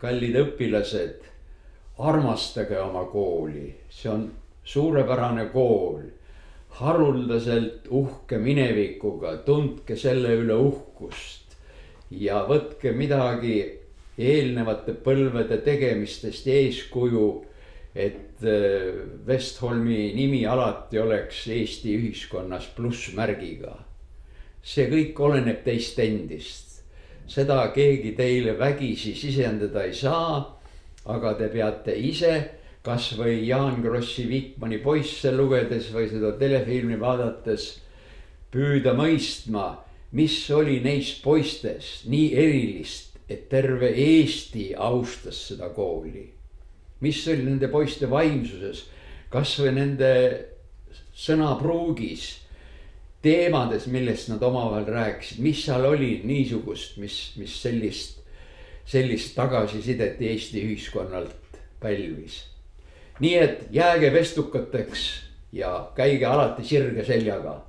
kallid õpilased, armastage oma kooli, see on suurepärane kool, haruldaselt uhke minevikuga, tundke selle üle uhkust ja võtke midagi eelnevate põlvede tegemistest eeskuju, et Vestholmi nimi alati oleks Eesti ühiskonnas plussmärgiga. See kõik oleneb teist endist. Seda keegi teile vägisi sisendada ei saa, aga te peate ise kas või Jaan Krossi Vikmani poisse lugedes või seda telefilmi vaadates püüda mõistma, mis oli neis poistes nii erilist, et terve Eesti austas seda kooli. Mis oli nende poiste vaimsuses, kas või nende sõnapruugis, teemades, millest nad omavahel rääkisid, mis seal oli niisugust, mis sellist tagasisidet Eesti ühiskonnalt pälvis. Nii et jääge vestukateks ja käige alati sirge seljaga.